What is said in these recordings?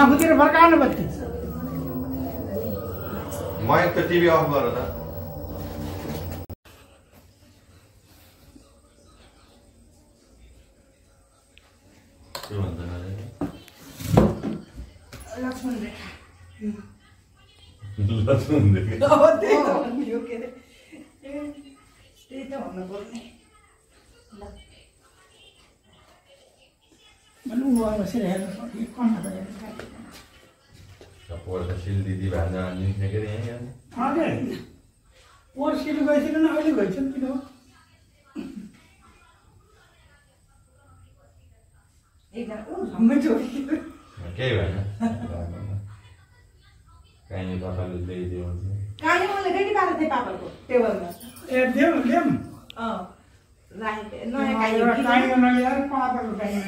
आफूतिर फर्काउनु बत्ती म एक त टिभी अफ गर त के भन्छ लक्ष्मण रेखा लक्ष्मण रेखा त्यही त भन्यो के अरे त्यही त भन्नु पर्ने भन्नु बसेर हेर्नु कहाँ पोहोर सिल दिदी भान्जा निस्ने के अरे यहाँ पोहोर सिल गइसक्यो न अहिले गइसक्यो किन हो केही भएन काहीँ पापाले ल्याइदियो काले मैले रेडी पारेको थिएँ पापाको टेबलमा ए देऊ ल्याम नयाँ काइयो नल्याएर पापाको काइयो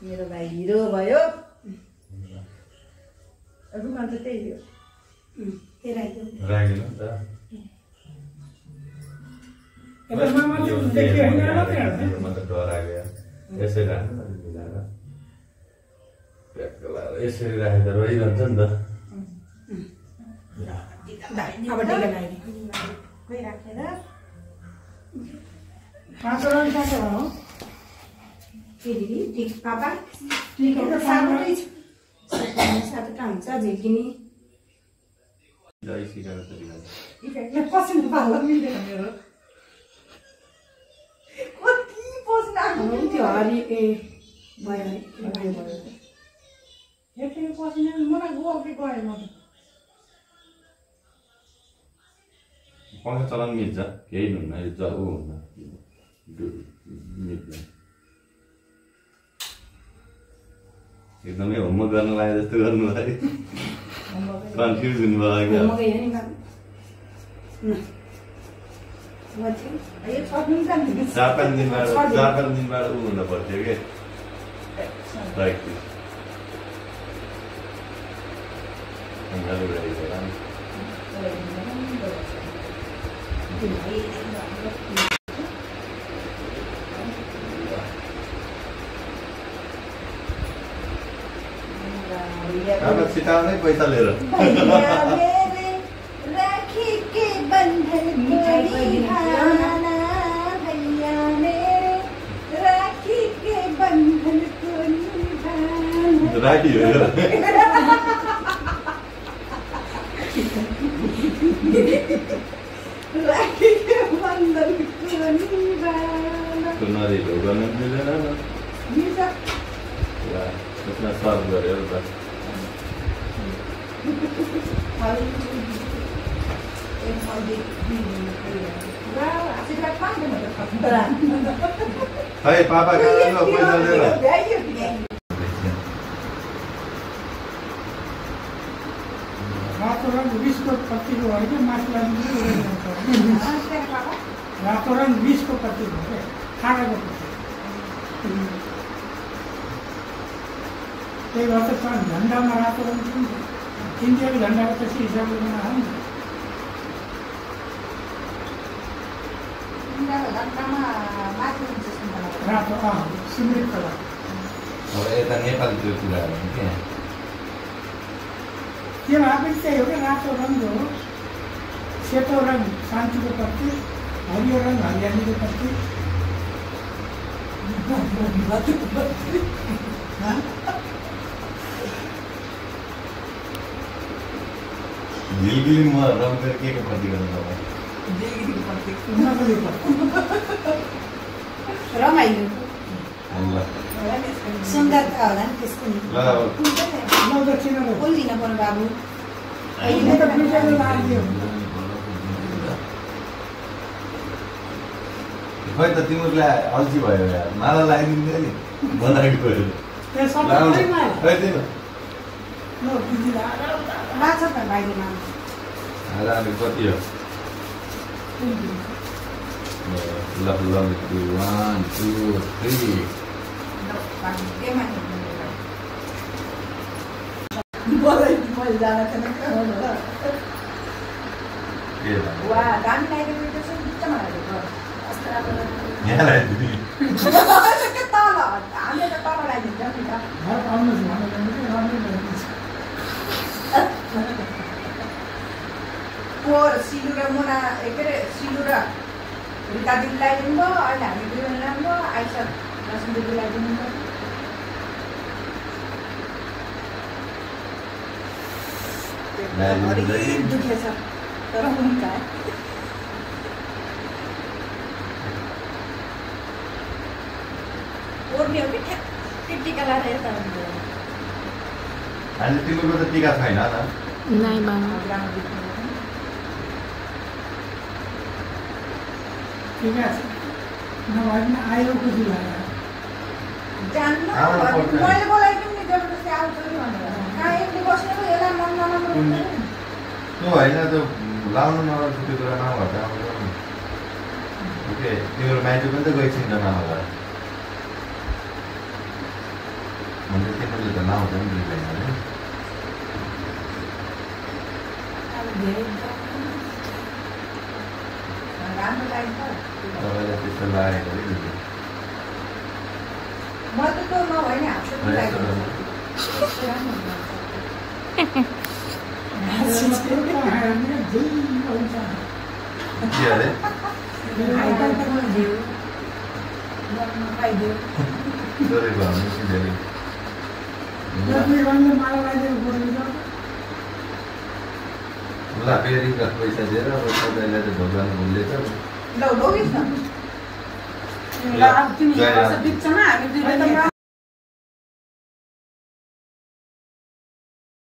मेरो भाइ हिरो भयो रुमाल त त्यही हो त्यही राखिदिनु नि त यसरी राखेर रहिरहन्छ नि त पापा सातवटा हुन्छ झिल्किनी पसिना पाल्न मिल्दैन मेरो कति पसिना त्यो हरि ए भयो पसिना मलाई गयो म पंखा चलाउनु मिल्छ केही हुन्न यो ऊ हुन्न मिल्छ एकदमै होमवर्क गर्न लाग्यो जस्तो गर्नु भयो कन्फ्युज हुनुभयो 4-5 दिनबाट ऊ हुन पर्थ्यो कि प्र्याक्टिस अब सिटाउनै पैसा लिएर राखी हो नरिलो गर्न मिलेन त्यसमा सर्भ गऱ्यो त खै पापा कहाँ पैसा लिएर रातो रङ 20 को पत्तीको होइन मासुलाई रातो रङ 20 को पत्तीको हो क्या खानाको पत्ती त्यही भएर त झन्डामा रातो रङ इन्डियाको झन्डाको त्यसै हिसाबले बनाएको रातो सिमरिक कलर अब यता नेपालीको कुरा हो क्या त्यो पनि त्यही हो क्या रातो रङ हो सेतो रङ शान्तिको पत्ती हरियो रङ हरियालीको पत्ती झिलगिलीमा रङ के को पत्ती गर्नु तपाईँ रमाइलो ल सुन्दरता होला नि त्यसको नि बोल्दिन पर्नु बाबु खै त तिमीलाई अल्छी भयो यार माला लगाइदिन्थ्यो नि बनाएको लाग्छ त भाइले आधारले कति हो ल 1 2 3 मलाई मैले जान थिएन क्या होला के भन्नु? वा दामी लगाइदिएको रहेछ बिचमा हालेको कस्तो राम्रो यहाँ लगाइदिनु। के तल हामीले त तल लगाइदिन्छौँ नि त घर आउनुहोस् भनेर पनि राम्रो लगाइदिन्छ पोहोर सिलु र मुना के अरे सिलु र रिता दिदी लगाइदिनु भयो अहिले हामी दुई राम्रो आइसा लक्ष्मी दिदी लगाइदिनु भयो दुखेछ तर हुन्छ ओर्ने हो कि ठ्याक्कै टिका लगाएर यता हुन्छ अहिले तिम्रो त टिका छैन त नहीं बाबा ठिक छ नभए पनि आयो खुसी लाग्यो जान्न मैले बोलाइदिउँ नि जबरजस्ती आउँछ कि भनेर कहाँ एकले बस्ने पो यसलाई मन नराम्रो हुन्छ नि त्यो होइन त्यो लाउनु नलाग्छ त्यो कुरा नभएर आउँछ ओके तिम्रो माइती पनि त गइछिन् होला भन्दै तिमीले त नआउँछ नि दिँदैन है राम्रो लाग्छ तपाईँलाई त्यस्तो लागेको है दिदी म त त्यो नभए नि हात के अरे सोरी भन्नु कि धेरै माला लगाइदिएको बोल्नु ल फेरि पैसा दिएर अब तपाईँलाई त भगवान भुल्दैछ ल लगिस् न बिचमा हामी दुईजना